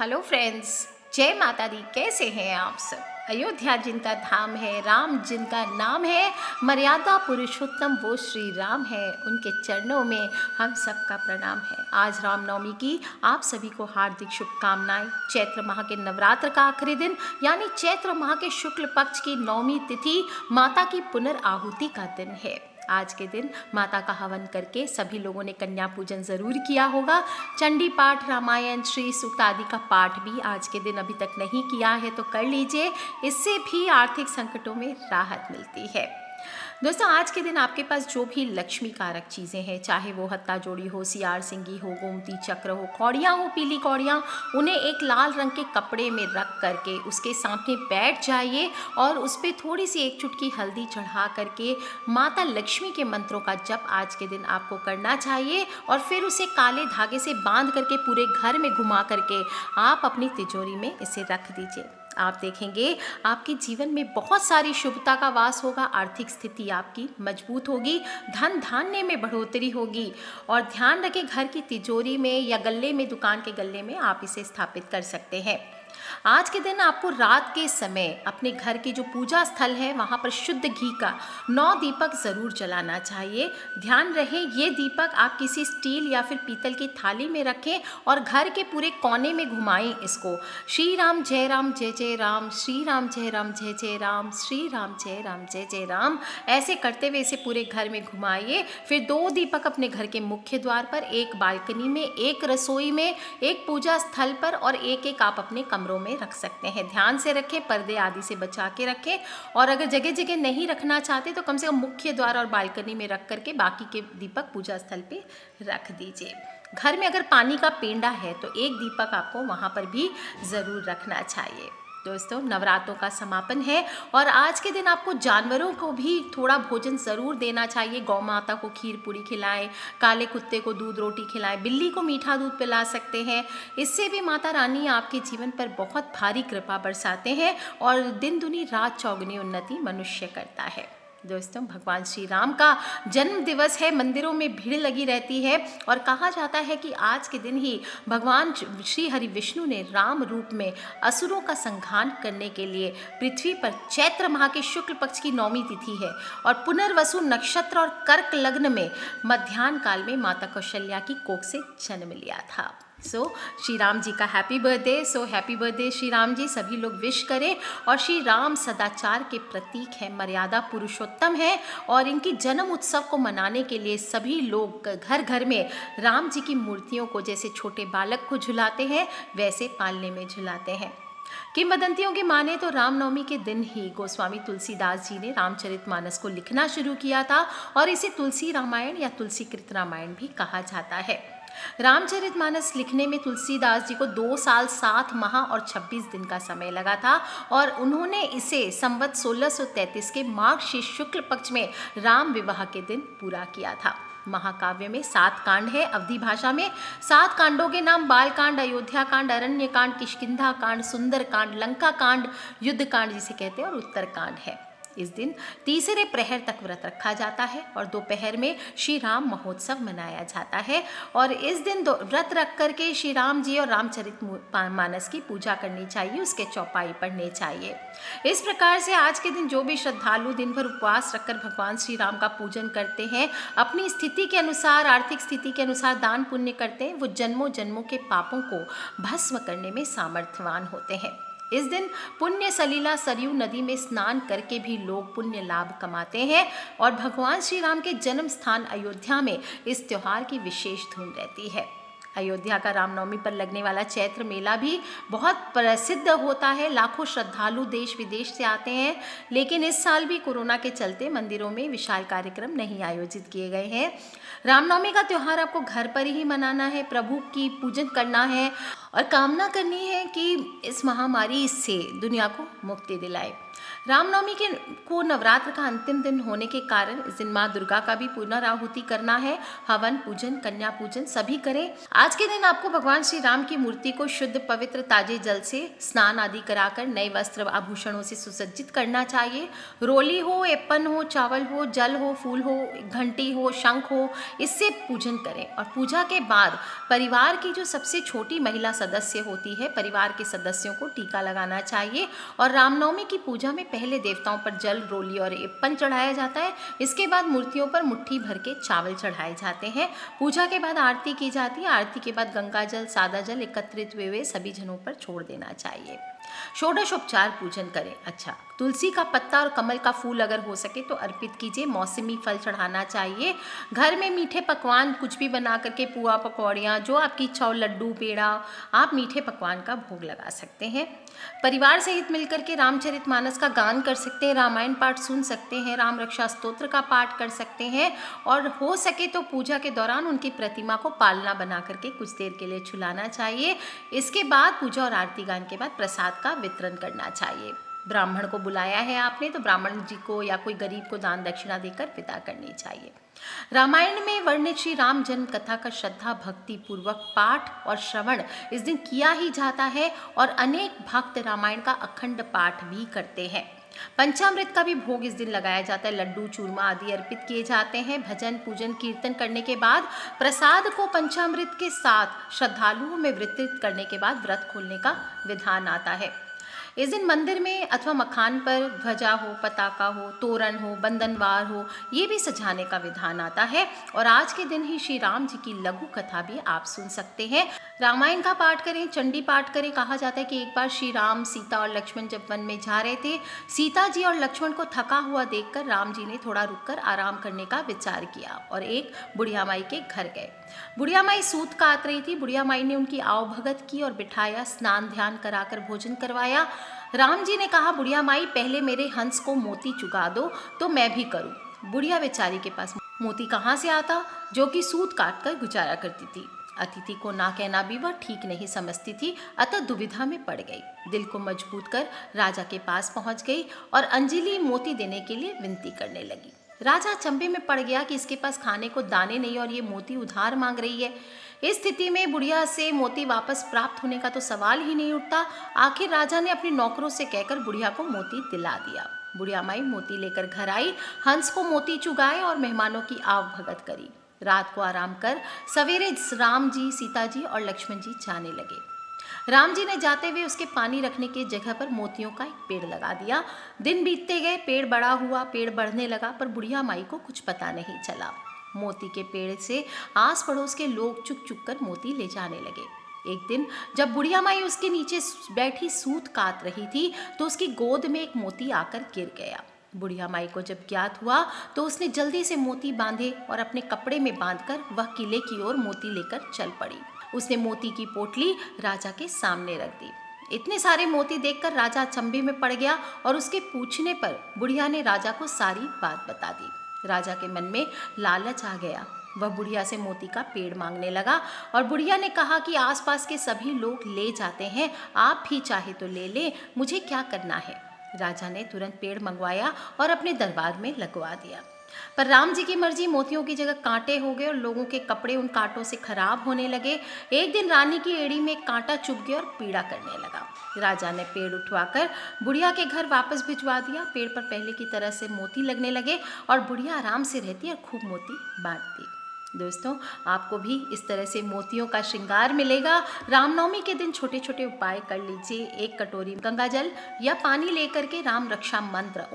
Hello friends, जय माता दी। कैसे हैं आप सब? अयोध्या जिनका धाम है, राम जिनका नाम है, मर्यादा पुरुषोत्तम वो श्री राम है, उनके चरणों में हम सबका प्रणाम है। आज रामनवमी की आप सभी को हार्दिक शुभकामनाएं। चैत्र माह के नवरात्र का आखिरी दिन यानी चैत्र माह के शुक्ल पक्ष की नौमी तिथि माता की पुनर्आहुति का दिन है। आज के दिन माता का हवन करके सभी लोगों ने कन्या पूजन जरूर किया होगा। चंडी पाठ, रामायण, श्री सूक्त आदि का पाठ भी आज के दिन अभी तक नहीं किया है तो कर लीजिए। इससे भी आर्थिक संकटों में राहत मिलती है। दोस्तों, आज के दिन आपके पास जो भी लक्ष्मी कारक चीज़ें हैं, चाहे वो हत्ता जोड़ी हो, सियार सिंगी हो, गोमती चक्र हो, कौड़ियाँ हो, पीली कौड़ियाँ, उन्हें एक लाल रंग के कपड़े में रख करके उसके सामने बैठ जाइए और उस पर थोड़ी सी एक चुटकी हल्दी चढ़ा करके माता लक्ष्मी के मंत्रों का जप आज के दिन आपको करना चाहिए और फिर उसे काले धागे से बांध करके पूरे घर में घुमा करके आप अपनी तिजोरी में इसे रख दीजिए। आप देखेंगे आपके जीवन में बहुत सारी शुभता का वास होगा, आर्थिक स्थिति आपकी मजबूत होगी, धन धान्य में बढ़ोतरी होगी। और ध्यान रखें, घर की तिजोरी में या गल्ले में, दुकान के गल्ले में आप इसे स्थापित कर सकते हैं। आज के दिन आपको रात के समय अपने घर के जो पूजा स्थल है वहाँ पर शुद्ध घी का 9 दीपक ज़रूर जलाना चाहिए। ध्यान रहे ये दीपक आप किसी स्टील या फिर पीतल की थाली में रखें और घर के पूरे कोने में घुमाएं इसको। श्री राम जय जय राम, श्री राम जय जय राम, श्री राम जय राम, ऐसे करते हुए इसे पूरे घर में घुमाइए। फिर 2 दीपक अपने घर के मुख्य द्वार पर, एक बालकनी में, एक रसोई में, एक पूजा स्थल पर और एक आप अपने कमरों में रख सकते हैं। ध्यान से रखें, पर्दे आदि से बचा के रखें और अगर जगह जगह नहीं रखना चाहते तो कम से कम मुख्य द्वार और बालकनी में रख करके बाकी के दीपक पूजा स्थल पे रख दीजिए। घर में अगर पानी का पेंडा है तो एक दीपक आपको वहाँ पर भी ज़रूर रखना चाहिए। दोस्तों, नवरात्रों का समापन है और आज के दिन आपको जानवरों को भी थोड़ा भोजन ज़रूर देना चाहिए। गौ माता को खीर पूरी खिलाएं, काले कुत्ते को दूध रोटी खिलाएं, बिल्ली को मीठा दूध पिला सकते हैं। इससे भी माता रानी आपके जीवन पर बहुत भारी कृपा बरसाते हैं और दिन दुनी रात चौगुनी उन्नति मनुष्य करता है। दोस्तों, भगवान श्री राम का जन्म दिवस है, मंदिरों में भीड़ लगी रहती है और कहा जाता है कि आज के दिन ही भगवान श्री हरि विष्णु ने राम रूप में असुरों का संहार करने के लिए पृथ्वी पर चैत्र माह के शुक्ल पक्ष की नौमी तिथि है और पुनर्वसु नक्षत्र और कर्क लग्न में मध्याह्न काल में माता कौशल्या की कोख से जन्म लिया था। श्री राम जी का happy birthday. Happy birthday Shri Ram ji, सभी लोग विश करें। और श्री राम सदाचार के प्रतीक हैं, मर्यादा पुरुषोत्तम है और इनकी जन्म उत्सव को मनाने के लिए सभी लोग घर घर में राम जी की मूर्तियों को जैसे छोटे बालक को झुलाते हैं वैसे पालने में झुलाते हैं। किंवदंतियों की माने तो रामनवमी के दिन ही गोस्वामी तुलसीदास जी ने रामचरितमानस को लिखना शुरू किया था और इसे तुलसी रामायण या तुलसीकृत रामायण भी कहा जाता है। रामचरितमानस लिखने में तुलसीदास जी को 2 साल 7 माह और 26 दिन का समय लगा था और उन्होंने इसे संवत 1633 के माघ शुक्ल पक्ष में राम विवाह के दिन पूरा किया था। महाकाव्य में 7 कांड है। अवधी भाषा में 7 कांडों के नाम बाल कांड, अयोध्या कांड, अरण्य कांड, किष्किंधा कांड, सुंदर कांड, लंका कांड, युद्ध कांड जिसे कहते हैं और उत्तर कांड है। इस दिन तीसरे प्रहर तक व्रत रखा जाता है और दोपहर में श्री राम महोत्सव मनाया जाता है और इस दिन व्रत रख करके श्री राम जी और रामचरितमानस की पूजा करनी चाहिए, उसके चौपाई पढ़ने चाहिए। इस प्रकार से आज के दिन जो भी श्रद्धालु दिन भर उपवास रखकर भगवान श्री राम का पूजन करते हैं, अपनी स्थिति के अनुसार, आर्थिक स्थिति के अनुसार दान पुण्य करते हैं, वो जन्मों जन्मों के पापों को भस्म करने में सामर्थ्यवान होते हैं। इस दिन पुण्य सलीला सरयू नदी में स्नान करके भी लोग पुण्य लाभ कमाते हैं और भगवान श्री राम के जन्म स्थान अयोध्या में इस त्योहार की विशेष धूम रहती है। अयोध्या का रामनवमी पर लगने वाला चैत्र मेला भी बहुत प्रसिद्ध होता है। लाखों श्रद्धालु देश विदेश से आते हैं, लेकिन इस साल भी कोरोना के चलते मंदिरों में विशाल कार्यक्रम नहीं आयोजित किए गए हैं। रामनवमी का त्यौहार आपको घर पर ही मनाना है, प्रभु की पूजन करना है और कामना करनी है कि इस महामारी से दुनिया को मुक्ति दिलाए। रामनवमी के को नवरात्र का अंतिम दिन होने के कारण इस दिन माँ दुर्गा का भी पुनराहुति करना है। हवन, पूजन, कन्या पूजन सभी करें। आज के दिन आपको भगवान श्री राम की मूर्ति को शुद्ध पवित्र ताजे जल से स्नान आदि कराकर नए वस्त्र आभूषणों से सुसज्जित करना चाहिए। रोली हो, एप्पन हो, चावल हो, जल हो, फूल हो, घंटी हो, शंख हो, इससे पूजन करें। और पूजा के बाद परिवार की जो सबसे छोटी महिला सदस्य होती है, परिवार के सदस्यों को टीका लगाना चाहिए। और रामनवमी की पूजा में पहले देवताओं पर जल, रोली और एप्पन चढ़ाया जाता है। इसके बाद मूर्तियों पर मुट्ठी भर के चावल चढ़ाए जाते हैं। पूजा के बाद आरती की जाती है। आरती के बाद गंगा जल, सादा जल एकत्रित हुए सभी जनों पर छोड़ देना चाहिए। षोडशोपचार पूजन करें। अच्छा, तुलसी का पत्ता और कमल का फूल अगर हो सके तो अर्पित कीजिए। मौसमी फल चढ़ाना चाहिए। घर में मीठे पकवान कुछ भी बना करके, पुआ, पकौड़ियाँ, जो आपकी इच्छा हो, लड्डू, पेड़ा, आप मीठे पकवान का भोग लगा सकते हैं। परिवार सहित मिलकर के रामचरितमानस का गान कर सकते हैं, रामायण पाठ सुन सकते हैं, राम रक्षा स्तोत्र का पाठ कर सकते हैं। और हो सके तो पूजा के दौरान उनकी प्रतिमा को पालना बना करके कुछ देर के लिए झुलाना चाहिए। इसके बाद पूजा और आरती गान के बाद प्रसाद का वितरण करना चाहिए। ब्राह्मण को बुलाया है आपने तो ब्राह्मण जी को या कोई गरीब को दान दक्षिणा देकर विदा करनी चाहिए। रामायण में वर्णित श्री राम जन्म कथा का श्रद्धा भक्ति पूर्वक पाठ और श्रवण इस दिन किया ही जाता है और अनेक भक्त रामायण का अखंड पाठ भी करते हैं। पंचामृत का भी भोग इस दिन लगाया जाता है। लड्डू, चूरमा आदि अर्पित किए जाते हैं। भजन, पूजन, कीर्तन करने के बाद प्रसाद को पंचामृत के साथ श्रद्धालुओं में वितरित करने के बाद व्रत खोलने का विधान आता है। इस दिन मंदिर में अथवा मकान पर ध्वजा हो, पताका हो, तोरण हो, बंधनवार हो, ये भी सजाने का विधान आता है। और आज के दिन ही श्री राम जी की लघु कथा भी आप सुन सकते हैं। रामायण का पाठ करें, चंडी पाठ करें। कहा जाता है कि एक बार श्री राम, सीता और लक्ष्मण जब वन में जा रहे थे, सीता जी और लक्ष्मण को थका हुआ देखकर राम जी ने थोड़ा रुककर आराम करने का विचार किया और एक बुढ़िया माई के घर गए। बुढ़िया माई सूत काट रही थी। बुढ़िया माई ने उनकी आवभगत की और बिठाया, स्नान ध्यान कराकर भोजन करवाया। राम जी ने कहा, बुढ़िया माई पहले मेरे हंस को मोती चुगा दो तो मैं भी करूं। बुढ़िया बेचारी के पास मोती कहाँ से आता, जो कि सूत काट कर गुजारा करती थी। अतिथि को ना कहना भी वह ठीक नहीं समझती थी, अतः दुविधा में पड़ गई। दिल को मजबूत कर राजा के पास पहुंच गई और अंजलि मोती देने के लिए विनती करने लगी। राजा अचंभे में पड़ गया कि इसके पास खाने को दाने नहीं और ये मोती उधार मांग रही है। इस स्थिति में बुढ़िया से मोती वापस प्राप्त होने का तो सवाल ही नहीं उठता। आखिर राजा ने अपने नौकरों से कहकर बुढ़िया को मोती दिला दिया। बुढ़िया माई मोती लेकर घर आई, हंस को मोती चुगाए और मेहमानों की आवभगत करी। रात को आराम कर सवेरे राम जी, सीता जी और लक्ष्मण जी जाने लगे। राम जी ने जाते हुए उसके पानी रखने की जगह पर मोतियों का एक पेड़ लगा दिया। दिन बीतते गए, पेड़ बड़ा हुआ, पेड़ बढ़ने लगा, पर बुढ़िया माई को कुछ पता नहीं चला। मोती के पेड़ से आस पड़ोस के लोग चुक चुक कर मोती ले जाने लगे। एक दिन जब बुढ़िया माई उसके नीचे बैठी सूत काट रही थी तो उसकी गोद में एक मोती आकर गिर गया। बुढ़िया माई को जब ज्ञात हुआ तो उसने जल्दी से मोती बांधे और अपने कपड़े में बांधकर वह किले की ओर मोती लेकर चल पड़ी। उसने मोती की पोटली राजा के सामने रख दी। इतने सारे मोती देखकर राजा अचंभे में पड़ गया और उसके पूछने पर बुढ़िया ने राजा को सारी बात बता दी। राजा के मन में लालच आ गया। वह बुढ़िया से मोती का पेड़ मांगने लगा और बुढ़िया ने कहा कि आसपास के सभी लोग ले जाते हैं, आप भी चाहे तो ले ले, मुझे क्या करना है। राजा ने तुरंत पेड़ मंगवाया और अपने दरबार में लगवा दिया। पर राम जी की मर्जी, मोतियों की जगह कांटे हो गए और लोगों के कपड़े उन कांटों से खराब होने लगे। एक दिन रानी की एड़ी में एक कांटा चुभ गया और पीड़ा करने लगा। राजा ने पेड़ उठवाकर बुढ़िया के घर वापस भिजवा दिया। पेड़ पर पहले की तरह से मोती लगने लगे और बुढ़िया आराम से रहती और खूब मोती बांटती। दोस्तों, आपको भी इस तरह से मोतियों का श्रृंगार मिलेगा। रामनवमी के दिन छोटे छोटे उपाय कर लीजिए। एक कटोरी गंगा जल या पानी लेकर के राम रक्षा मंत्र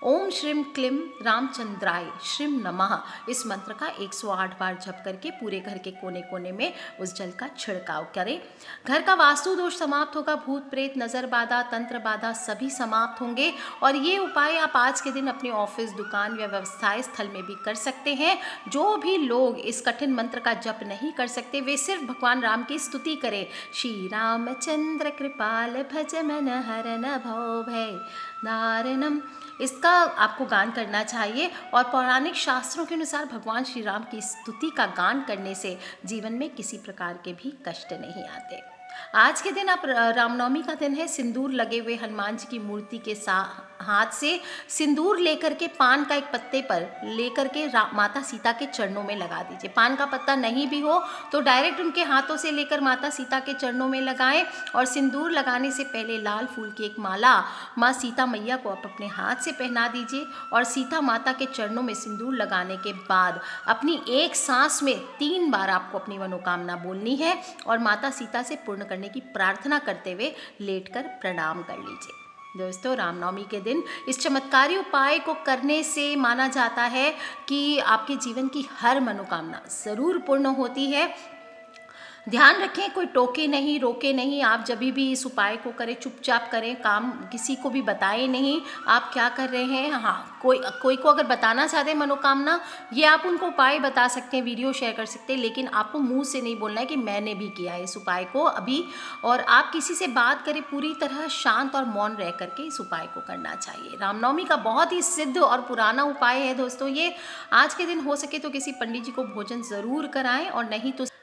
ओम श्रीम क्लीम रामचंद्राय श्रीम नमः, इस मंत्र का 108 बार जप करके पूरे घर के कोने कोने में उस जल का छिड़काव करें। घर का वास्तु दोष समाप्त होगा। भूत प्रेत, नजर बाधा, तंत्र बाधा सभी समाप्त होंगे। और ये उपाय आप आज के दिन अपने ऑफिस, दुकान या व्यवसाय स्थल में भी कर सकते हैं। जो भी लोग इस कठिन मंत्र का जप नहीं कर सकते, वे सिर्फ भगवान राम की स्तुति करें। श्री रामचंद्र कृपाल भज मन हरन भव भय दारुणम, इसका आपको गान करना चाहिए। और पौराणिक शास्त्रों के अनुसार भगवान श्री राम की स्तुति का गान करने से जीवन में किसी प्रकार के भी कष्ट नहीं आते। आज के दिन आप रामनवमी का दिन है। सिंदूर लगे हुए हनुमान जी की मूर्ति के हाथ से सिंदूर लेकर के पान का एक पत्ते पर लेकर के माता सीता के चरणों में लगा दीजिए। पान का पत्ता नहीं भी हो तो डायरेक्ट उनके हाथों से लेकर माता सीता के चरणों में लगाएं और सिंदूर लगाने से पहले लाल फूल की एक माला माँ सीता मैया को आप अपने हाथ से पहना दीजिए और सीता माता के चरणों में सिंदूर लगाने के बाद अपनी एक सांस में 3 बार आपको अपनी मनोकामना बोलनी है और माता सीता से पूर्ण करने की प्रार्थना करते हुए लेटकर प्रणाम कर लीजिए। दोस्तों, रामनवमी के दिन इस चमत्कारी उपाय को करने से माना जाता है कि आपके जीवन की हर मनोकामना ज़रूर पूर्ण होती है। ध्यान रखें, कोई टोके नहीं, रोके नहीं। आप जब भी इस उपाय को करें चुपचाप करें, काम किसी को भी बताएं नहीं आप क्या कर रहे हैं। हाँ, कोई को अगर बताना चाहते हैं मनोकामना, ये आप उनको उपाय बता सकते हैं, वीडियो शेयर कर सकते हैं, लेकिन आपको मुंह से नहीं बोलना है कि मैंने भी किया है इस उपाय को अभी। और आप किसी से बात करें पूरी तरह शांत और मौन रह करके इस उपाय को करना चाहिए। रामनवमी का बहुत ही सिद्ध और पुराना उपाय है दोस्तों ये। आज के दिन हो सके तो किसी पंडित जी को भोजन ज़रूर कराएं और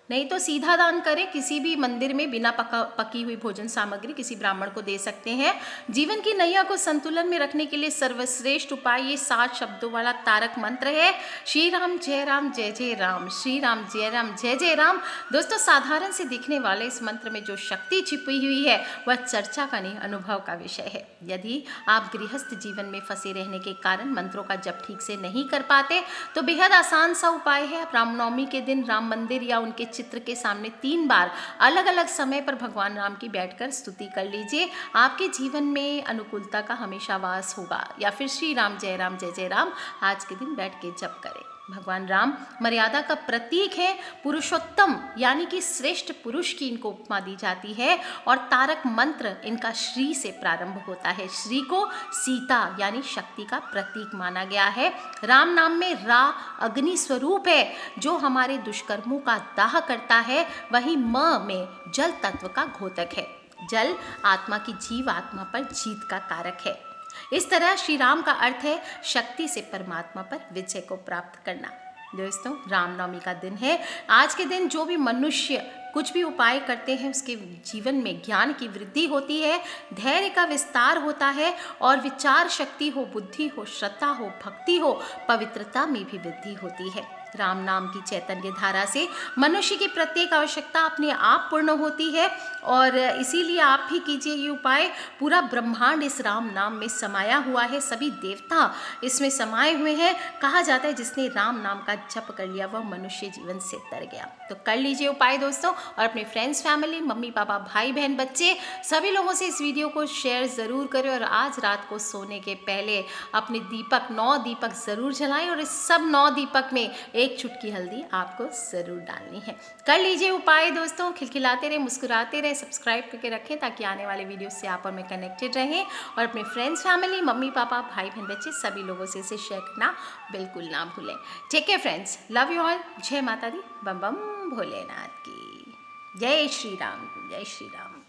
नहीं तो सीधा दान करें। किसी भी मंदिर में बिना पकी हुई भोजन सामग्री किसी ब्राह्मण को दे सकते हैं। जीवन की नैया को संतुलन में रखने के लिए सर्वश्रेष्ठ उपाय ये 7 शब्दों वाला तारक मंत्र है। श्री राम जय राम जय जय राम, श्री राम जय जय राम। दोस्तों, साधारण से दिखने वाले इस मंत्र में जो शक्ति छिपी हुई है वह चर्चा का नहीं, अनुभव का विषय है। यदि आप गृहस्थ जीवन में फंसे रहने के कारण मंत्रों का जप ठीक से नहीं कर पाते तो बेहद आसान सा उपाय है। आप रामनवमी के दिन राम मंदिर या उनके चित्र के सामने 3 बार अलग अलग समय पर भगवान राम की बैठकर स्तुति कर लीजिए। आपके जीवन में अनुकूलता का हमेशा वास होगा। या फिर श्री राम जय जय राम आज के दिन बैठ के जप करें। भगवान राम मर्यादा का प्रतीक है, पुरुषोत्तम यानी कि श्रेष्ठ पुरुष की इनको उपमा दी जाती है और तारक मंत्र इनका श्री से प्रारंभ होता है। श्री को सीता यानी शक्ति का प्रतीक माना गया है। राम नाम में रा अग्नि स्वरूप है जो हमारे दुष्कर्मों का दाह करता है। वहीं म में जल तत्व का घोतक है। जल आत्मा की जीव आत्मा पर जीत का कारक है। इस तरह श्री राम का अर्थ है शक्ति से परमात्मा पर विजय को प्राप्त करना। दोस्तों, रामनवमी का दिन है। आज के दिन जो भी मनुष्य कुछ भी उपाय करते हैं उसके जीवन में ज्ञान की वृद्धि होती है, धैर्य का विस्तार होता है और विचार शक्ति हो, बुद्धि हो, श्रद्धा हो, भक्ति हो, पवित्रता में भी वृद्धि होती है। राम नाम की चैतन्य धारा से मनुष्य की प्रत्येक आवश्यकता अपने आप पूर्ण होती है और इसीलिए आप भी कीजिए ये उपाय। पूरा ब्रह्मांड इस राम नाम में समाया हुआ है, सभी देवता इसमें समाये हुए हैं। कहा जाता है जिसने राम नाम का जप कर लिया वह मनुष्य जीवन से तर गया। तो कर लीजिए उपाय दोस्तों और अपने फ्रेंड्स, फैमिली, मम्मी पापा, भाई बहन, बच्चे सभी लोगों से इस वीडियो को शेयर ज़रूर करें। और आज रात को सोने के पहले अपने दीपक 9 दीपक ज़रूर जलाएं और इस सब 9 दीपक में एक चुटकी हल्दी आपको ज़रूर डालनी है। कर लीजिए उपाय दोस्तों। खिलखिलाते रहे, मुस्कुराते रहे, सब्सक्राइब करके रखें ताकि आने वाले वीडियो से आप और मैं कनेक्टेड रहें। और अपने फ्रेंड्स, फैमिली, मम्मी पापा, भाई बहन, बच्चे सभी लोगों से इसे शेयर करना बिल्कुल ना भूलें। ठीक है फ्रेंड्स, लव यू ऑल। जय माता दी, बम बम भोलेनाथ की जय। श्री राम, जय श्री राम।